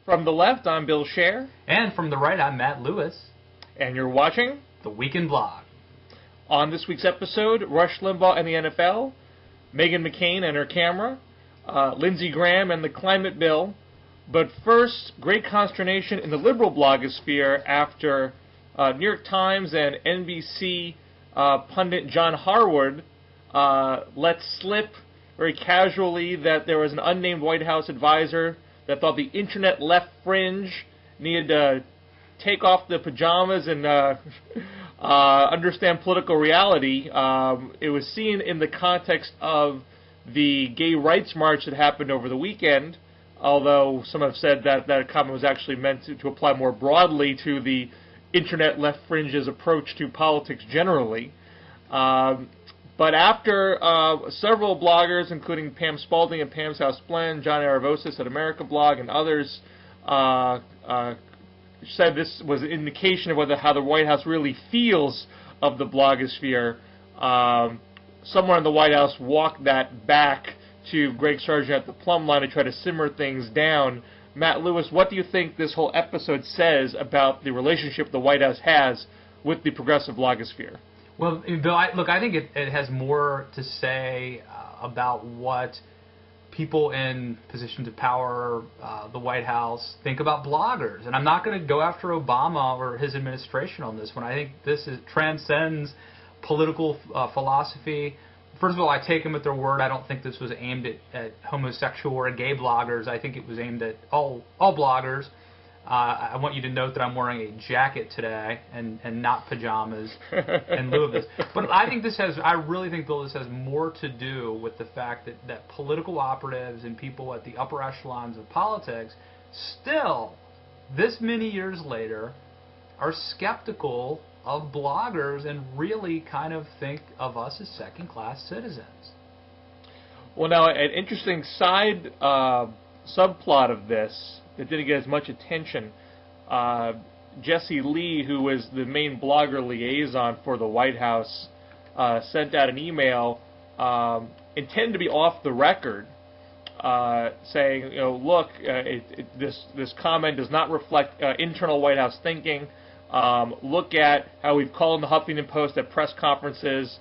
From the left, I'm Bill Scher. And from the right, I'm Matt Lewis. And you're watching The Week in Blog. On this week's episode, Rush Limbaugh and the NFL, Meghan McCain and her camera, Lindsey Graham and the climate bill. But first, great consternation in the liberal blogosphere after New York Times and NBC pundit John Harwood let slip very casually that there was an unnamed White House advisor that thought the internet left fringe needed to take off the pajamas and understand political reality. It was seen in the context of the gay rights march that happened over the weekend, although some have said that that comment was actually meant to apply more broadly to the internet left fringe's approach to politics generally. But after several bloggers, including Pam Spalding at Pam's House Blend, John Aravosis at America Blog, and others, said this was an indication of how the White House really feels of the blogosphere, someone in the White House walked that back to Greg Sargent at the plumb line to try to simmer things down. Matt Lewis, what do you think this whole episode says about the relationship the White House has with the progressive blogosphere? Well, Bill, I think it has more to say about what people in positions of power, the White House, think about bloggers. And I'm not going to go after Obama or his administration on this one. I think this transcends political philosophy. First of all, I take them at their word. I don't think this was aimed at homosexual or gay bloggers. I think it was aimed at all bloggers. I want you to note that I'm wearing a jacket today and not pajamas in lieu of this. But I really think, Bill, this has more to do with the fact that political operatives and people at the upper echelons of politics still, this many years later, are skeptical of bloggers and really kind of think of us as second-class citizens. Well, now, an interesting side subplot of this that didn't get as much attention, Jesse Lee, who was the main blogger liaison for the White House, sent out an email intended to be off the record, saying, look, this comment does not reflect internal White House thinking. Look at how we've called the Huffington Post at press conferences.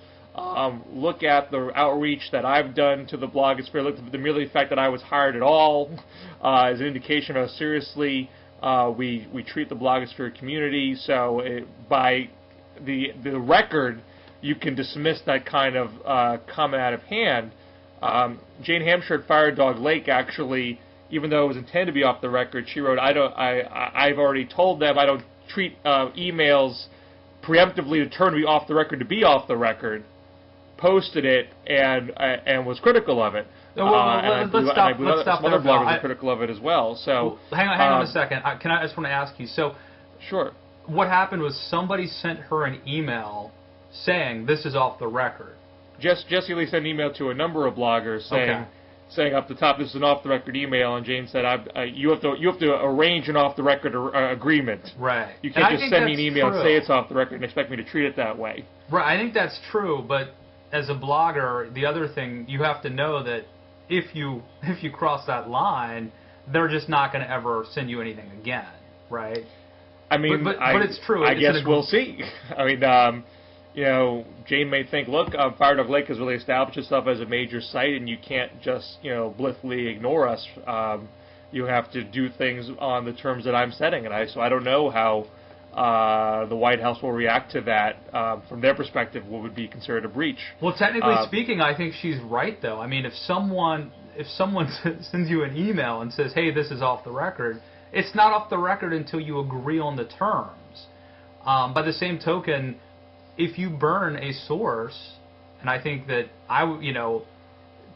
Look at the outreach that I've done to the blogosphere. Look at the merely fact that I was hired at all is an indication of how seriously we treat the blogosphere community. So by the record, you can dismiss that kind of comment out of hand. Jane Hampshire at FireDogLake actually, even though it was intended to be off the record, she wrote, I've already told them I don't treat emails preemptively to turn me off the record to be off the record. Posted it and was critical of it. Let's stop some other bloggers are critical of it as well. So hang on a second. I just want to ask you. So sure. What happened was somebody sent her an email saying this is off the record. Jesse Lee sent an email to a number of bloggers saying up the top this is an off the record email, and Jane said you have to arrange an off the record agreement. Right. You can't just send me an email and say it's off the record and expect me to treat it that way. Right. I think that's true, but as a blogger, the other thing, you have to know that if you cross that line, they're just not going to ever send you anything again, right? I mean, but it's true. I guess we'll see. I mean, Jane may think, look, FireDogLake has really established itself as a major site, and you can't just, blithely ignore us. You have to do things on the terms that I'm setting, so I don't know how the White House will react to that. From their perspective, what would be considered a breach. Well, technically speaking, I think she's right, though. I mean, if someone sends you an email and says, hey, this is off the record, it's not off the record until you agree on the terms. By the same token, if you burn a source, and I think that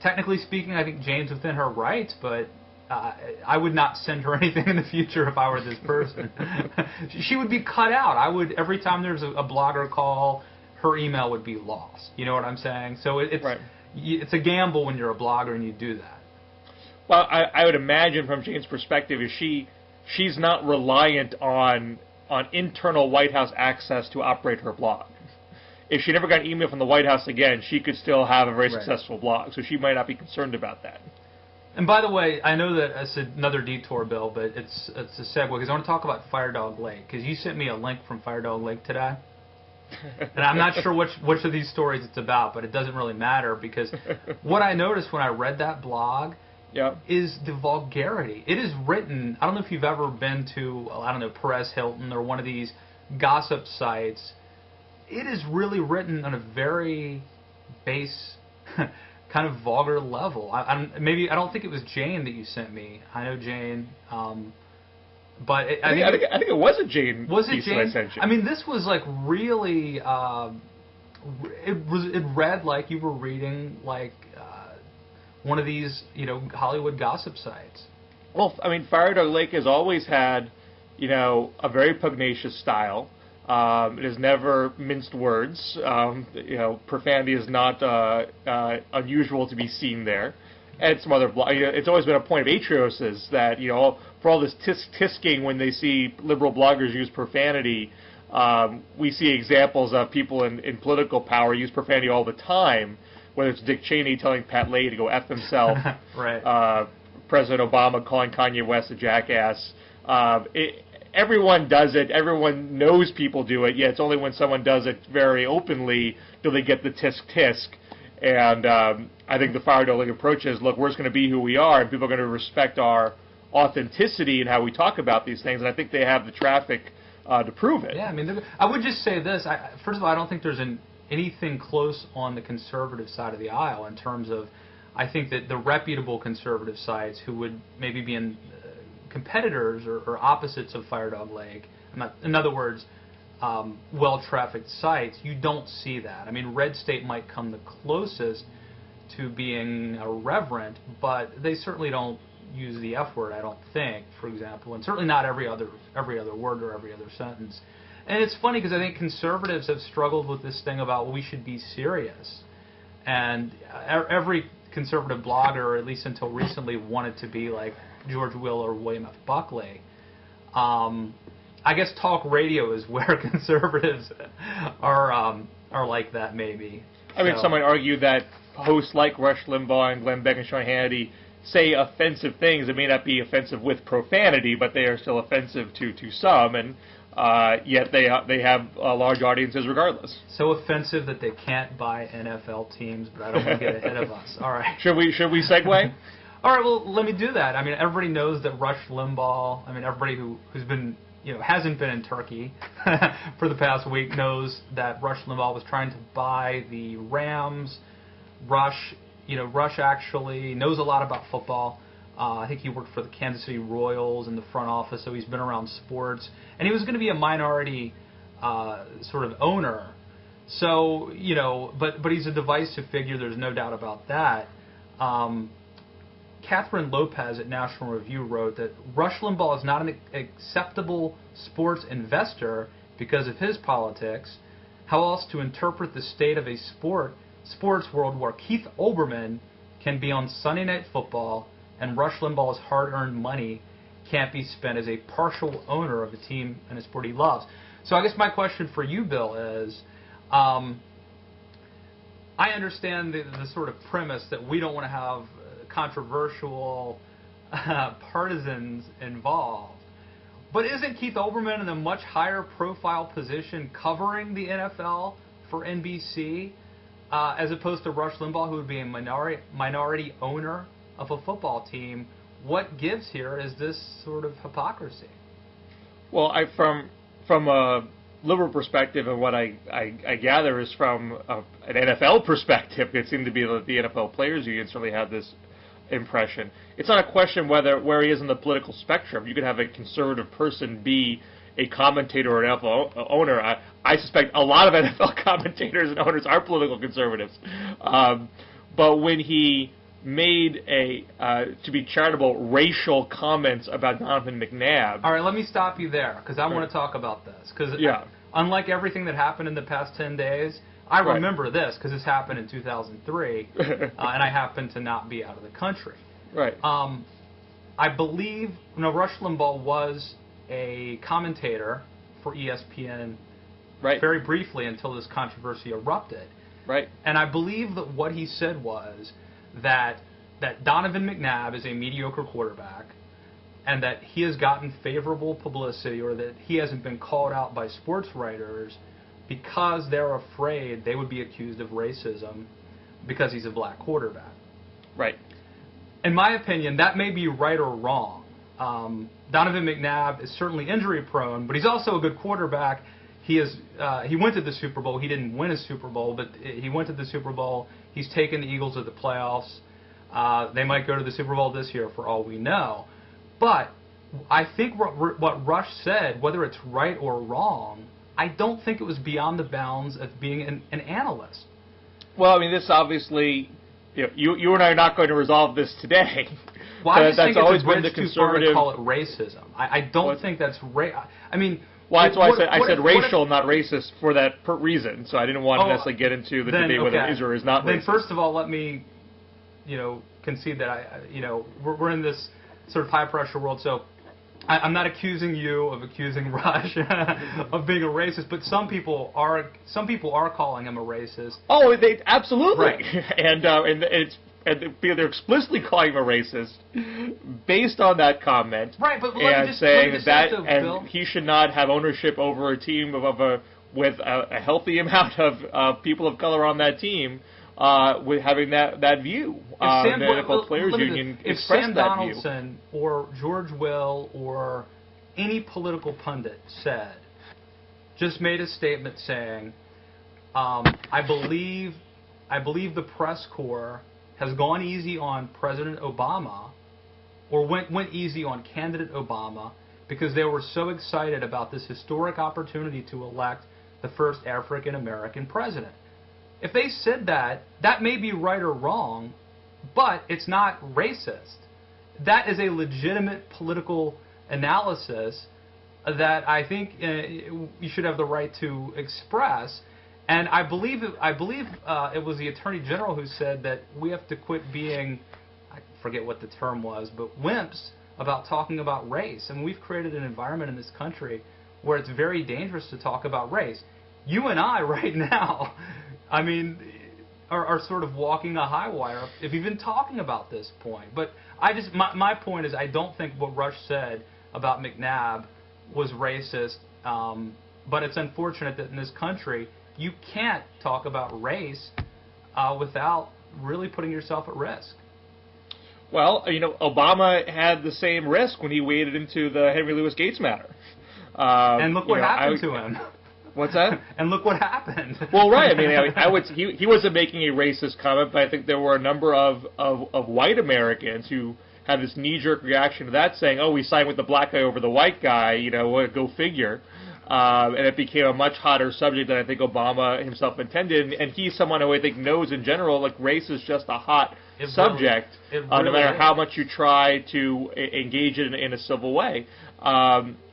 technically speaking, I think Jane's within her rights, but I would not send her anything in the future if I were this person. She would be cut out. Every time there's a blogger call, her email would be lost. You know what I'm saying? So it's a gamble when you're a blogger and you do that. Well, I would imagine from Jane's perspective, she's not reliant on internal White House access to operate her blog. If she never got an email from the White House again, she could still have a very successful blog. So she might not be concerned about that. And by the way, I know that it's another detour, Bill, but it's a segue because I want to talk about FireDogLake because you sent me a link from FireDogLake today. And I'm not sure which of these stories it's about, but it doesn't really matter because what I noticed when I read that blog is the vulgarity. It is written, I don't know if you've ever been to, I don't know, Perez Hilton or one of these gossip sites. It is really written on a very base, kind of vulgar level. I don't think it was Jane that you sent me. I know Jane. But I think it was a Jane. Was it Jane? I sent you. I mean, this was like really. It read like you were reading like one of these Hollywood gossip sites. Well, I mean, FireDogLake has always had a very pugnacious style. It has never minced words. Profanity is not unusual to be seen there. And some other, it's always been a point of Atrios's that for all this tisk-tisking when they see liberal bloggers use profanity, we see examples of people in political power use profanity all the time. Whether it's Dick Cheney telling Pat Leahy to go F himself, right? President Obama calling Kanye West a jackass. Everyone does it. Everyone knows people do it. Yet it's only when someone does it very openly do they get the tisk-tisk. And I think the FireDogLake approach is, look, we're just going to be who we are, and people are going to respect our authenticity and how we talk about these things. And I think they have the traffic to prove it. Yeah, I mean, I would just say this. First of all, I don't think there's anything close on the conservative side of the aisle in terms of, I think that the reputable conservative sites who would maybe be in competitors or opposites of FireDogLake, in other words, well-trafficked sites, you don't see that. I mean, Red State might come the closest to being irreverent, but they certainly don't use the F word, I don't think, for example, and certainly not every other word or every other sentence. And it's funny because I think conservatives have struggled with this thing about we should be serious. And every conservative blogger, or at least until recently, wanted to be like George Will or William F. Buckley. I guess talk radio is where conservatives are like that, maybe. I mean, some might argue that hosts like Rush Limbaugh and Glenn Beck and Sean Hannity say offensive things. It may not be offensive with profanity, but they are still offensive to some, and yet they have large audiences regardless. So offensive that they can't buy NFL teams, but I don't want to get ahead of us. All right. Should we segue? All right, well, let me do that. I mean, everybody knows that Rush Limbaugh, everybody who's been, hasn't been in Turkey for the past week knows that Rush Limbaugh was trying to buy the Rams. Rush actually knows a lot about football. I think he worked for the Kansas City Royals in the front office, so he's been around sports. And he was going to be a minority sort of owner. So, but he's a divisive figure, there's no doubt about that. Catherine Lopez at National Review wrote that Rush Limbaugh is not an acceptable sports investor because of his politics. How else to interpret the state of a sports world where Keith Olbermann can be on Sunday Night Football and Rush Limbaugh's hard-earned money can't be spent as a partial owner of a team and a sport he loves? So I guess my question for you, Bill, is I understand the sort of premise that we don't want to have controversial partisans involved. But isn't Keith Olbermann in a much higher profile position covering the NFL for NBC as opposed to Rush Limbaugh, who would be a minority owner of a football team? What gives here is this sort of hypocrisy? Well, from a liberal perspective, and what I gather is from an NFL perspective, it seemed to be that the NFL Players Union certainly had this impression. It's not a question where he is in the political spectrum. You could have a conservative person be a commentator or an NFL owner. I suspect a lot of NFL commentators and owners are political conservatives. But when he made to be charitable, racial comments about Donovan McNabb. All right, let me stop you there, because I want to talk about this. Because unlike everything that happened in the past 10 days, I remember this, because this happened in 2003, and I happened to not be out of the country. Right. I believe, Rush Limbaugh was a commentator for ESPN very briefly until this controversy erupted. Right. And I believe that what he said was that that Donovan McNabb is a mediocre quarterback, and that he has gotten favorable publicity, or that he hasn't been called out by sports writers because they're afraid they would be accused of racism because he's a black quarterback. Right. In my opinion, that may be right or wrong. Donovan McNabb is certainly injury prone, but he's also a good quarterback. He went to the Super Bowl. He didn't win a Super Bowl, but he went to the Super Bowl. He's taken the Eagles to the playoffs. They might go to the Super Bowl this year for all we know. But I think what Rush said, whether it's right or wrong, I don't think it was beyond the bounds of being an analyst. Well, I mean, this obviously, you and I are not going to resolve this today. Well, I just that's think always it's a been the bridge too far to conservative. call it racism. I don't think that's I mean, well, that's why I said racial, not racist, for that reason. So I didn't want to necessarily get into the debate whether it is or is not racist. Then first of all, let me, concede that we're in this sort of high pressure world. So I'm not accusing you of accusing Rush of being a racist, but some people are calling him a racist. Oh, they absolutely, right. and they're explicitly calling him a racist based on that comment, right? But and saying that he should not have ownership over a team with a healthy amount of people of color on that team. With having that view, the NFL Players Union expressed that view. If Sam Donaldson or George Will or any political pundit just made a statement saying, I believe the press corps has gone easy on President Obama, or went easy on candidate Obama because they were so excited about this historic opportunity to elect the first African American president. If they said that may be right or wrong, but it's not racist. That is a legitimate political analysis that I think you should have the right to express. And I believe it was the Attorney General who said that we have to quit being, I forget what the term was, but wimps about talking about race. And we've created an environment in this country where it's very dangerous to talk about race. You and I right now, I mean, are sort of walking a high wire if even talking about this point. But my point is I don't think what Rush said about McNabb was racist, but it's unfortunate that in this country you can't talk about race without really putting yourself at risk. Well, Obama had the same risk when he waded into the Henry Louis Gates matter. And look what happened to him. What's that? And look what happened. Well, right. He wasn't making a racist comment, but I think there were a number of white Americans who had this knee-jerk reaction to that, saying, "Oh, we signed with the black guy over the white guy. Go figure." And it became a much hotter subject than I think Obama himself intended. And he's someone who I think knows in general, like, race is just a hot subject, no matter how much you try to engage it in a civil way.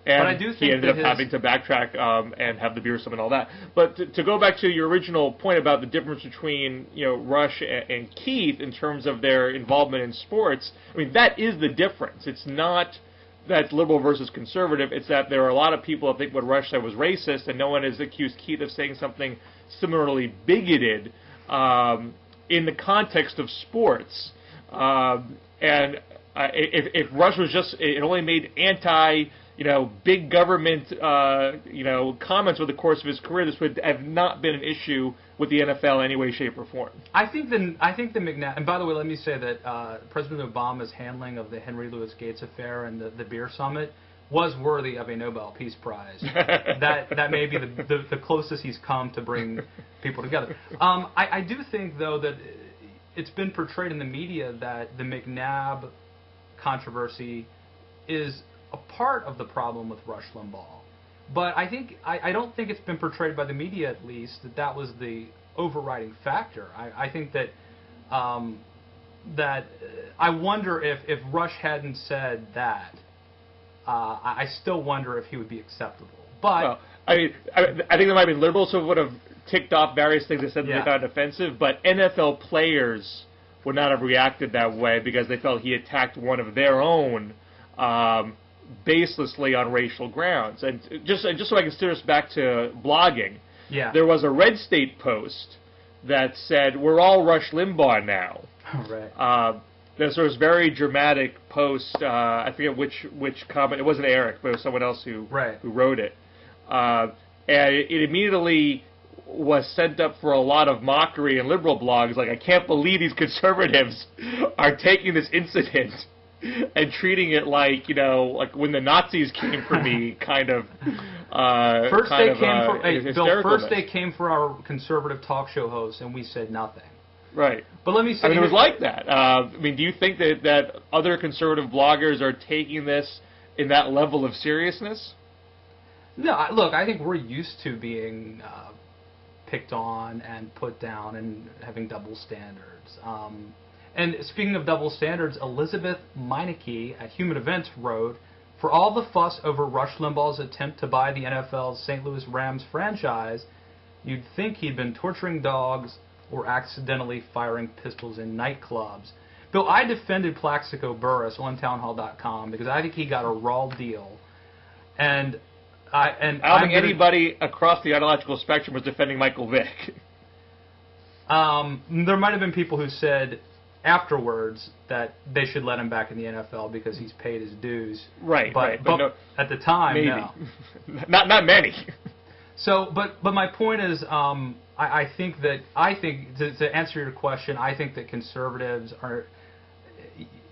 And but I do think he ended up having to backtrack and have the beer some and all that. But to go back to your original point about the difference between Rush and Keith in terms of their involvement in sports, I mean, that is the difference. It's not that it's liberal versus conservative. It's that there are a lot of people who think what Rush said was racist, and no one has accused Keith of saying something similarly bigoted in the context of sports. And if Rush was just, it only made big government, comments over the course of his career, this would have not been an issue with the NFL in any way, shape, or form. I think the McNabb, and by the way, let me say that President Obama's handling of the Henry Louis Gates affair and the beer summit was worthy of a Nobel Peace Prize. that may be the closest he's come to bring people together. I do think, though, that it's been portrayed in the media that the McNabb controversy is a part of the problem with Rush Limbaugh. But I don't think it's been portrayed by the media, at least, that was the overriding factor. I think that I wonder if Rush hadn't said that, I still wonder if he would be acceptable. But I think there might have been liberals who would have ticked off various things they said that they found offensive, but NFL players would not have reacted that way because they felt he attacked one of their own baselessly on racial grounds. And just so I can steer us back to blogging, there was a Red State post that said, "We're all Rush Limbaugh now." Right. There's this very dramatic post. I forget which comment. It wasn't Eric, but it was someone else who wrote it. And it immediately was sent up for a lot of mockery in liberal blogs. Like, I can't believe these conservatives are taking this incident and treating it like, like when the Nazis came for me, kind of. First they came for our conservative talk show hosts, and we said nothing. Right. But let me say, it was like that. Do you think that other conservative bloggers are taking this in that level of seriousness? No, look, I think we're used to being picked on and put down and having double standards. And speaking of double standards, Elizabeth Meineke at Human Events wrote, "For all the fuss over Rush Limbaugh's attempt to buy the NFL's St. Louis Rams franchise, you'd think he'd been torturing dogs or accidentally firing pistols in nightclubs." Bill, I defended Plaxico Burress on townhall.com because I think he got a raw deal. And I don't think anybody across the ideological spectrum was defending Michael Vick. There might have been people who said afterwards that they should let him back in the NFL because he's paid his dues. Right, but no, at the time, maybe. no. not many. So, but my point is, I think to answer your question, I think that conservatives are.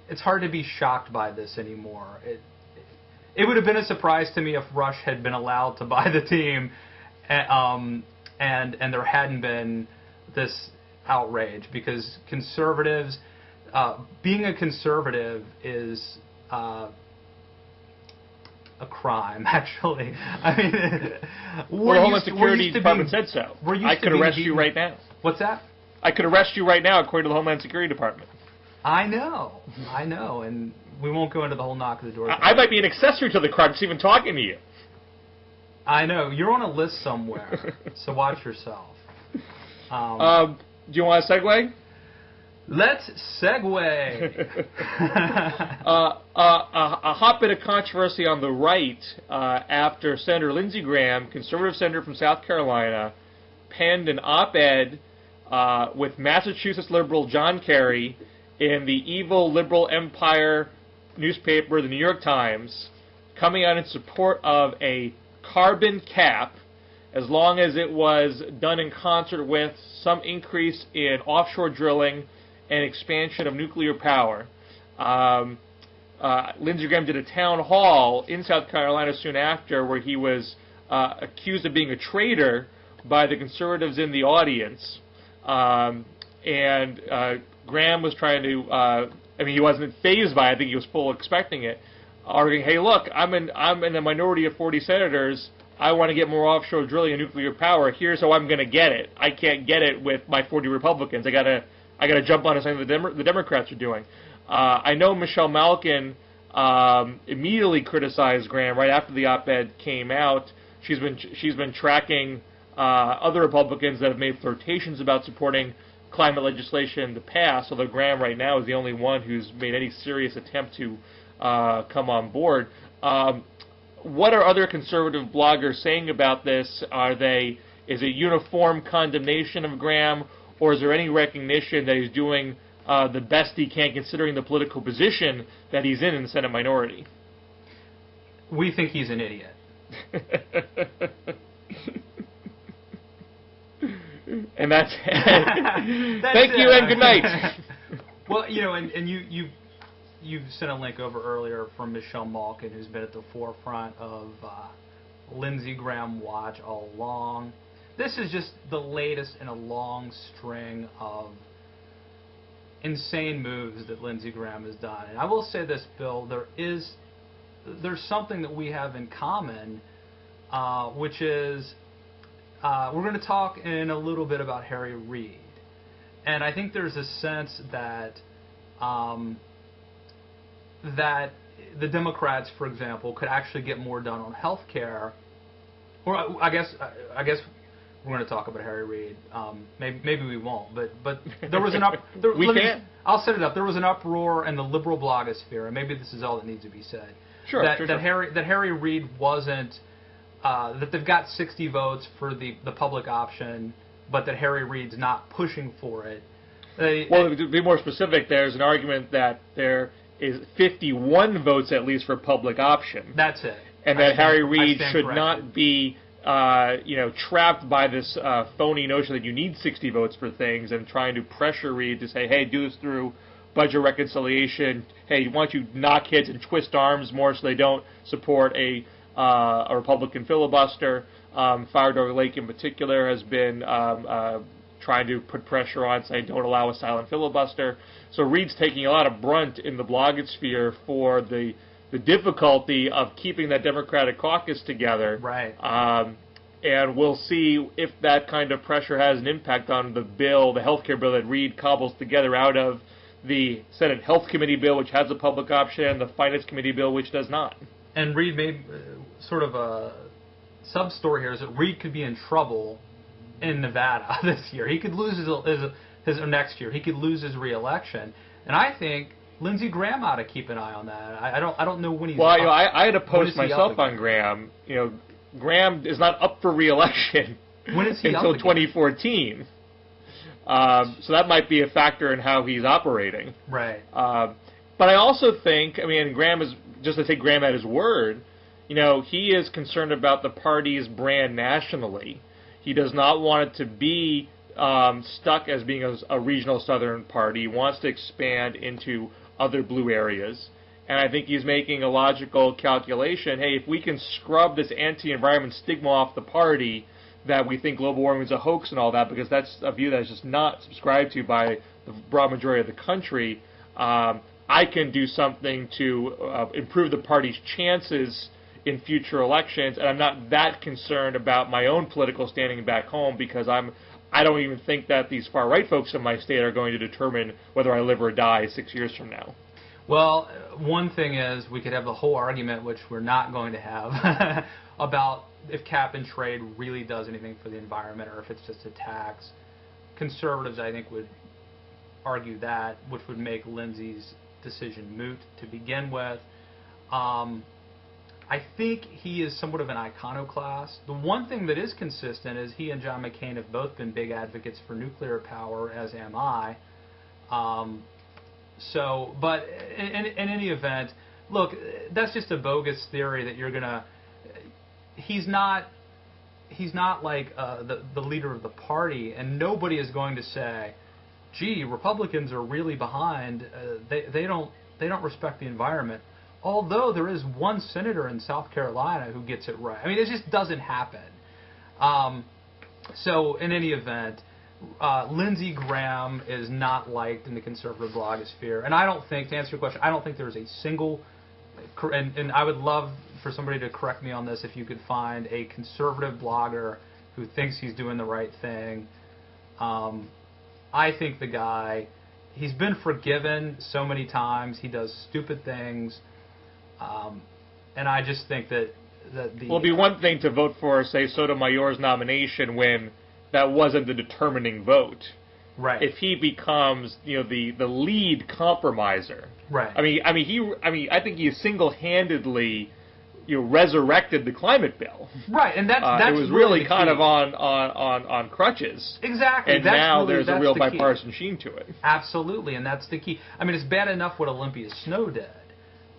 It's hard to be shocked by this anymore. It would have been a surprise to me if Rush had been allowed to buy the team, and there hadn't been this outrage, because conservatives, being a conservative is a crime, actually. I mean, the Homeland Security Department said so. I could arrest you right now. What's that? I could arrest you right now, according to the Homeland Security Department. I know, and we won't go into the whole knock at the door. I might be an accessory to the crime just even talking to you. I know. You're on a list somewhere, so watch yourself. Do you want a segue? Let's segue. A hot bit of controversy on the right after Senator Lindsey Graham, conservative senator from South Carolina, penned an op-ed with Massachusetts liberal John Kerry in the evil liberal empire newspaper, the New York Times, coming out in support of a carbon cap, as long as it was done in concert with some increase in offshore drilling and expansion of nuclear power. Lindsey Graham did a town hall in South Carolina soon after, where he was accused of being a traitor by the conservatives in the audience. Graham was trying to, he wasn't fazed by it. I think he was full expecting it, arguing, hey, look, I'm in a minority of 40 senators. I want to get more offshore drilling and nuclear power. Here's how I'm going to get it. I can't get it with my 40 Republicans. I gotta jump on something the Democrats are doing. I know Michelle Malkin immediately criticized Graham right after the op-ed came out. She's been tracking other Republicans that have made flirtations about supporting climate legislation to pass, although Graham right now is the only one who's made any serious attempt to come on board. What are other conservative bloggers saying about this? Is it uniform condemnation of Graham, or is there any recognition that he's doing the best he can considering the political position that he's in the Senate minority? We think he's an idiot. And that's thank you and good night. Well, and you've sent a link over earlier from Michelle Malkin, who's been at the forefront of Lindsey Graham Watch all along. This is just the latest in a long string of insane moves that Lindsey Graham has done. And I will say this, Bill, there's something that we have in common, which is we're going to talk in a little bit about Harry Reid. And I think there's a sense that that the Democrats, for example, could actually get more done on health care. Or I guess we're going to talk about Harry Reid. Maybe we won't. But there was an I'll set it up. There was an uproar in the liberal blogosphere, and maybe this is all that needs to be said. Sure. That Harry Reid wasn't. That they've got 60 votes for the public option, but that Harry Reid's not pushing for it. Well, to be more specific, there's an argument that there is 51 votes at least for public option. That's it. And that Harry Reid should not be, trapped by this phony notion that you need 60 votes for things and trying to pressure Reid to say, hey, do this through budget reconciliation. Hey, why don't you knock heads and twist arms more so they don't support a Republican filibuster? FireDogLake in particular has been trying to put pressure on, saying don't allow a silent filibuster. So Reid's taking a lot of brunt in the blogosphere for the difficulty of keeping that Democratic caucus together. Right. And we'll see if that kind of pressure has an impact on the bill, the health care bill that Reid cobbles together out of the Senate Health Committee bill, which has a public option, and the Finance Committee bill, which does not. And Reid made sort of a sub-story here is that Reid could be in trouble in Nevada this year. He could lose his next year. He could lose his re-election. And I think Lindsey Graham ought to keep an eye on that. I don't know when he's up. Well, I had to post myself on Graham. Graham is not up for re-election when is he until 2014. So that might be a factor in how he's operating. Right. But I also think, and Graham is, just to take Graham at his word, he is concerned about the party's brand nationally. He does not want it to be stuck as being a regional Southern party. He wants to expand into other blue areas. And I think he's making a logical calculation. Hey, if we can scrub this anti-environment stigma off the party, that we think global warming is a hoax and all that, because that's a view that's just not subscribed to by the broad majority of the country, I can do something to improve the party's chances in future elections, and I'm not that concerned about my own political standing back home, because I don't even think that these far-right folks in my state are going to determine whether I live or die 6 years from now. Well, one thing is we could have the whole argument, which we're not going to have, about if cap and trade really does anything for the environment or if it's just a tax. Conservatives, I think, would argue that, which would make Lindsey's decision moot to begin with. I think he is somewhat of an iconoclast. The one thing that is consistent is he and John McCain have both been big advocates for nuclear power, as am I. But in any event, look, that's just a bogus theory that you're gonna. He's not like the leader of the party, and nobody is going to say, "Gee, Republicans are really behind. They don't respect the environment." Although there is one senator in South Carolina who gets it right. It just doesn't happen. So in any event, Lindsey Graham is not liked in the conservative blogosphere. And I don't think, to answer your question, I don't think there's a single, and I would love for somebody to correct me on this, if you could find a conservative blogger who thinks he's doing the right thing. I think the guy, he's been forgiven so many times. He does stupid things. And I just think that the... Well, it'd be one thing to vote for, say, Sotomayor's nomination when that wasn't the determining vote. Right. If he becomes, the lead compromiser. Right. I think he single-handedly, resurrected the climate bill. Right, and that's it was really kind of on crutches. Exactly. And now there's a real bipartisan sheen to it. Absolutely, and that's the key. It's bad enough what Olympia Snowe did,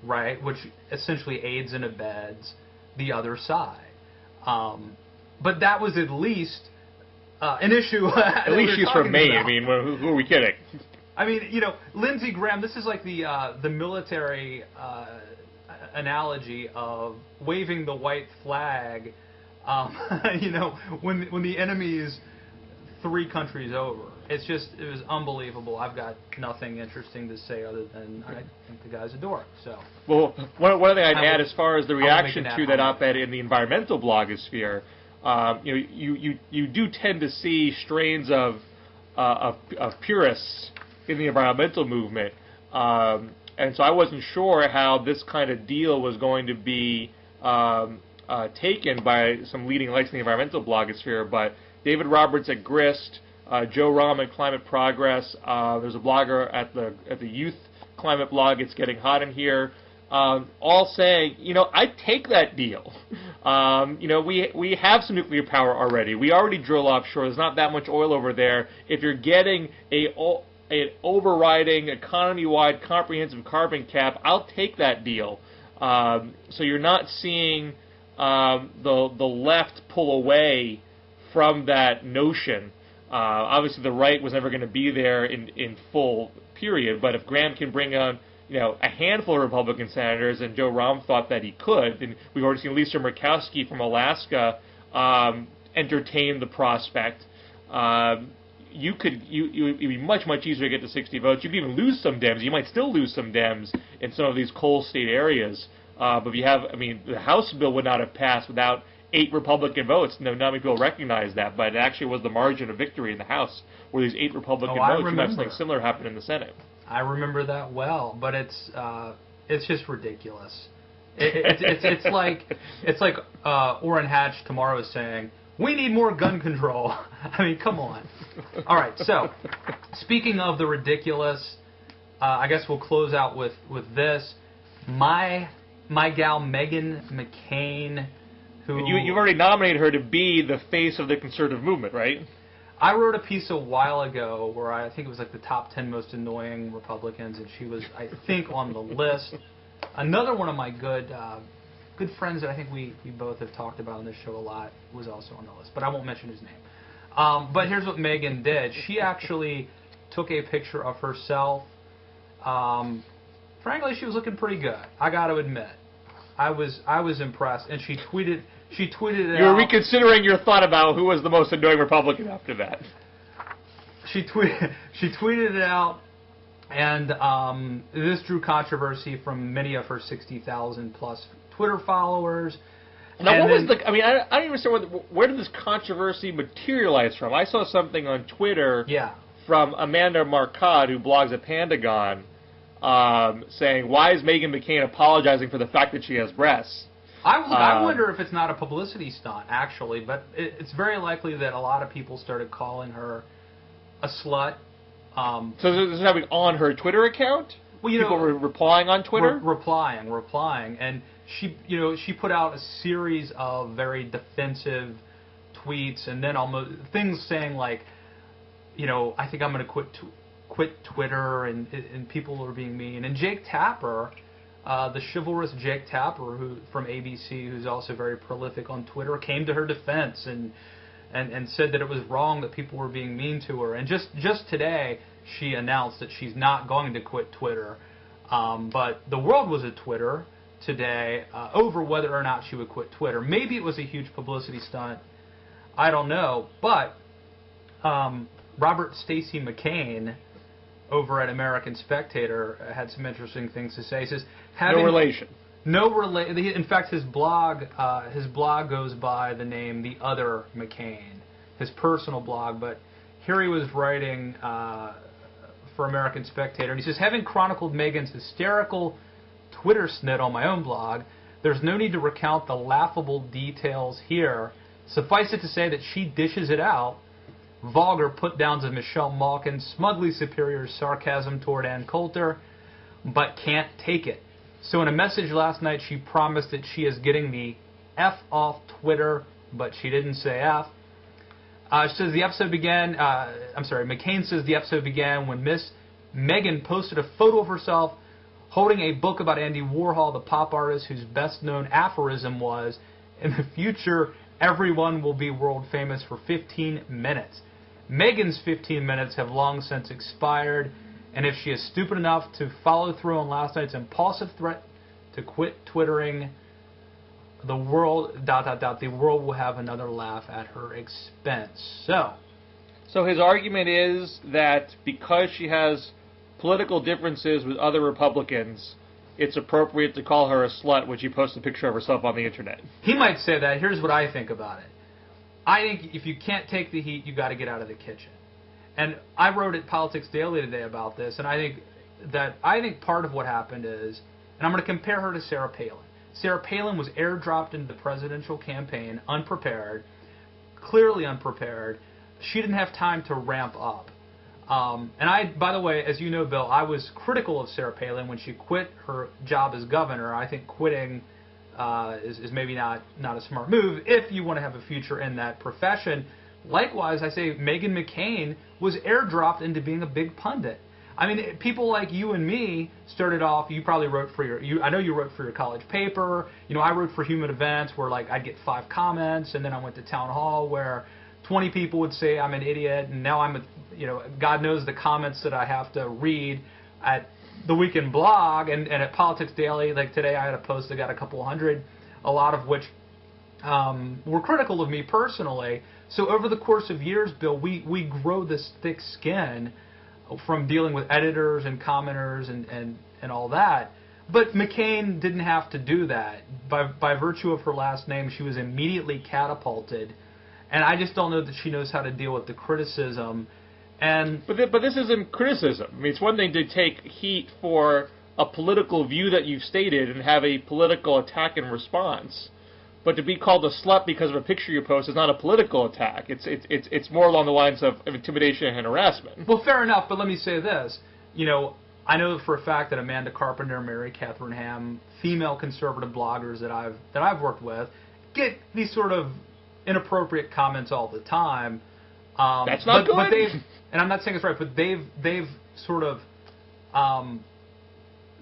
right, which essentially aids and abets the other side. But that was at least an issue. At least she's from Maine. About. Who are we kidding? Lindsey Graham, this is like the military analogy of waving the white flag, when the enemy is 3 countries over. It was unbelievable. I've got nothing interesting to say other than I think the guy's a dork. So. Well, one thing I'd add as far as the reaction to that op-ed in the environmental blogosphere, you do tend to see strains of purists in the environmental movement, and so I wasn't sure how this kind of deal was going to be taken by some leading lights in the environmental blogosphere. But David Roberts at Grist, Joe Rahm at Climate Progress, there's a blogger at the Youth Climate blog, It's Getting Hot in Here, all saying, I'd take that deal. We have some nuclear power already. We already drill offshore. There's not that much oil over there. If you're getting a an overriding economy-wide comprehensive carbon cap, I'll take that deal. So you're not seeing the left pull away from that notion. Obviously, the right was never going to be there in full period. But if Graham can bring on, a handful of Republican senators, and Joe Rahm thought that he could, and we've already seen Lisa Murkowski from Alaska entertain the prospect. It'd be much easier to get to 60 votes. You could even lose some Dems. You might still lose some Dems in some of these coal state areas. But if you have, the House bill would not have passed without 8 Republican votes. Not many people recognize that, but it actually was the margin of victory in the House, where these 8 Republican votes. You have something similar happen in the Senate. I remember that well, but it's just ridiculous. It's like Orrin Hatch tomorrow is saying, we need more gun control. I mean, come on. All right, so speaking of the ridiculous, I guess we'll close out with this. My gal Meghan McCain, who you've already nominated her to be the face of the conservative movement, right? I wrote a piece a while ago where I think it was like the top 10 most annoying Republicans, and she was, I think, on the list. Another one of my good friends that I think we both have talked about on this show a lot was also on the list, but I won't mention his name. But here's what Meghan did. She actually took a picture of herself. Frankly, she was looking pretty good. I got to admit, I was impressed, and she tweeted it out. You were reconsidering your thought about who was the most annoying Republican after that. She tweeted it out, and this drew controversy from many of her 60,000 plus Twitter followers. Now, what was the? I don't even understand where did this controversy materialize from? I saw something on Twitter from Amanda Marcotte, who blogs at Pandagon, saying, "Why is Meghan McCain apologizing for the fact that she has breasts?" I wonder if it's not a publicity stunt, actually, but it's very likely that a lot of people started calling her a slut. So this is happening on her Twitter account? Well, people were replying on Twitter? Replying, and she put out a series of very defensive tweets, and then almost things saying like, I think I'm going to quit Twitter, and people were being mean. And Jake Tapper, the chivalrous Jake Tapper, who from ABC, who's also very prolific on Twitter, came to her defense and said that it was wrong that people were being mean to her. And just today, she announced that she's not going to quit Twitter. But the world was at Twitter today over whether or not she would quit Twitter. Maybe it was a huge publicity stunt. I don't know. But Robert Stacey McCain over at American Spectator had some interesting things to say. He says, no relation. In fact, his blog goes by the name The Other McCain, his personal blog. But here he was writing for American Spectator, and he says, having chronicled Meghan's hysterical Twitter snit on my own blog, there's no need to recount the laughable details here. Suffice it to say that she dishes it out. Vulgar put-downs of Michelle Malkin, smugly superior sarcasm toward Ann Coulter, but can't take it. So in a message last night, she promised that she is getting the F off Twitter, but she didn't say F. She says the episode began, McCain says the episode began when Miss Meghan posted a photo of herself holding a book about Andy Warhol, the pop artist whose best-known aphorism was, in the future, everyone will be world famous for 15 minutes. Meghan's 15 minutes have long since expired, and if she is stupid enough to follow through on last night's impulsive threat to quit Twittering, the world, the world will have another laugh at her expense. So his argument is that because she has political differences with other Republicans, it's appropriate to call her a slut when she posts a picture of herself on the internet. He might say that. Here's what I think about it. I think if you can't take the heat, you got to get out of the kitchen. And I wrote at Politics Daily today about this, and I think part of what happened is, and I'm going to compare her to Sarah Palin. Sarah Palin was airdropped into the presidential campaign unprepared, clearly unprepared. She didn't have time to ramp up. And by the way, as you know, Bill, I was critical of Sarah Palin when she quit her job as governor. I think quitting is maybe not a smart move if you want to have a future in that profession. Likewise, I say Meghan McCain was airdropped into being a big pundit. I mean, people like you and me started off. You probably wrote for I know you wrote for your college paper. You know, I wrote for Human Events, where like I'd get 5 comments, and then I went to Town Hall, where 20 people would say I'm an idiot, and now God knows the comments that I have to read at the Weekend Blog and at Politics Daily. Like today, I had a post that got a couple hundred, a lot of which were critical of me personally. So over the course of years, Bill, we grow this thick skin from dealing with editors and commenters and all that. But McCain didn't have to do that. By virtue of her last name, she was immediately catapulted. And I just don't know that she knows how to deal with the criticism. But this isn't criticism. I mean, it's one thing to take heat for a political view that you've stated and have a political attack and response. But to be called a slut because of a picture you post is not a political attack. It's more along the lines of intimidation and harassment. Well, fair enough, but let me say this. You know, I know for a fact that Amanda Carpenter, Mary Catherine Ham, female conservative bloggers that I've worked with, get these sort of inappropriate comments all the time. That's not good. But and I'm not saying it's right, but they've sort of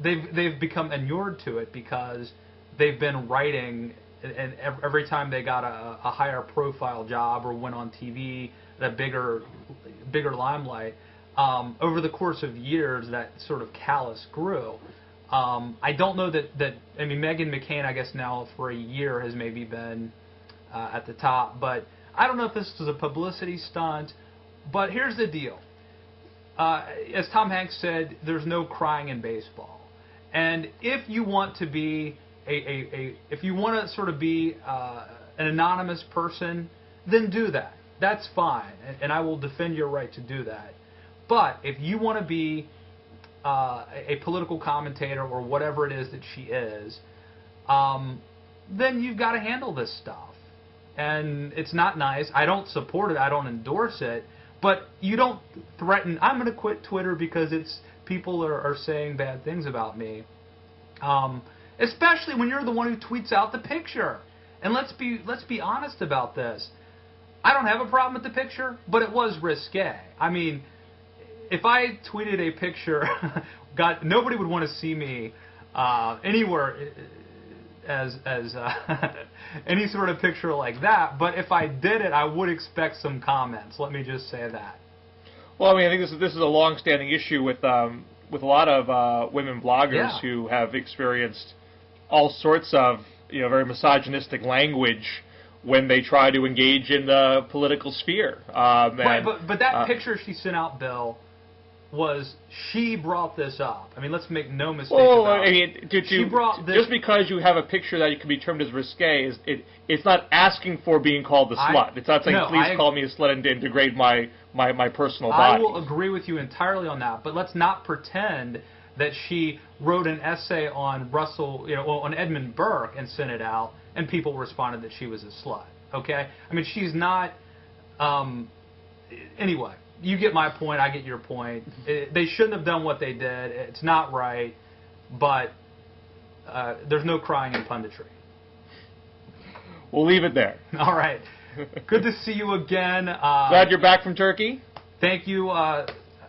they've become inured to it because they've been writing. And every time they got a higher profile job or went on TV, a bigger limelight, over the course of years, that sort of callus grew. I don't know that I mean, Meghan McCain, I guess now for a year has maybe been at the top, but I don't know if this was a publicity stunt. But here's the deal. As Tom Hanks said, there's no crying in baseball. And if you want to be if you want to sort of be an anonymous person, then do that. That's fine, and I will defend your right to do that. But if you want to be a political commentator or whatever it is that she is, then you've got to handle this stuff. And it's not nice. I don't support it. I don't endorse it. But you don't threaten, I'm going to quit Twitter because people are saying bad things about me. Especially when you're the one who tweets out the picture. And let's be honest about this. I don't have a problem with the picture, but it was risque. I mean, if I tweeted a picture, nobody would want to see me anywhere as any sort of picture like that. But if I did it, I would expect some comments. Let me just say that. Well, I mean, I think this is a long-standing issue with a lot of women bloggers who have experienced all sorts of very misogynistic language when they try to engage in the political sphere. Right, but that picture she sent out, Bill, she brought this up. I mean, let's make no mistake about it. She brought this. Just because you have a picture that can be termed as risque, it's not asking for being called a slut. It's not saying, please call me a slut and degrade my personal body. I will agree with you entirely on that, but let's not pretend that she wrote an essay on on Edmund Burke and sent it out, and people responded that she was a slut. Okay? I mean, she's not. Anyway, you get my point. I get your point. They shouldn't have done what they did. It's not right, but there's no crying in punditry. We'll leave it there. All right. Good to see you again. Glad you're back from Turkey. Thank you.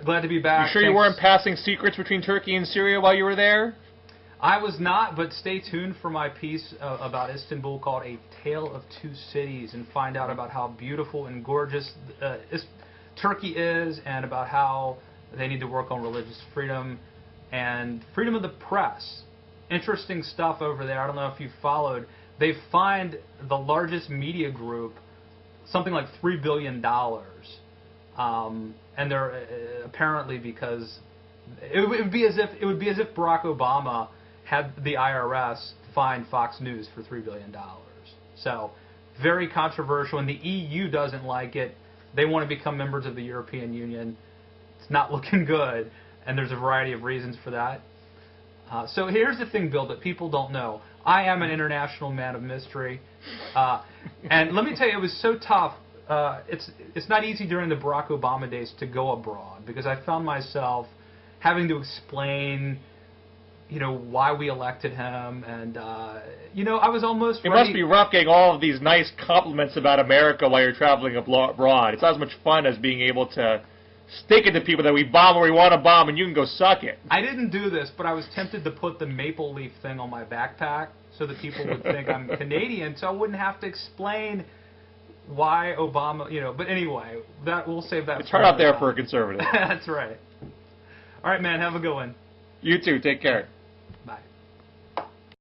Glad to be back. You sure you weren't passing secrets between Turkey and Syria while you were there? I was not, but stay tuned for my piece about Istanbul called A Tale of Two Cities, and find out about how beautiful and gorgeous Turkey is, and about how they need to work on religious freedom and freedom of the press. Interesting stuff over there. I don't know if you followed. They fined the largest media group something like $3 billion. And they're apparently because it would be as if Barack Obama had the IRS fine Fox News for $3 billion. So very controversial, and the EU doesn't like it. They want to become members of the European Union. It's not looking good, and there's a variety of reasons for that. So here's the thing, Bill, that people don't know. I am an international man of mystery, and let me tell you, it was so tough. It's not easy during the Barack Obama days to go abroad, because I found myself having to explain why we elected him, and I was almost It ready. must be rough getting all of these nice compliments about America while you're traveling abroad. It's not as much fun as being able to stick it to people that we bomb where we want to bomb, and you can go suck it. I didn't do this, but I was tempted to put the maple leaf thing on my backpack so that people would think I'm Canadian, so I wouldn't have to explain why Obama, But anyway, we'll save that. It's hard out there for a conservative. That's right. All right, man. Have a good one. You too. Take care. Bye.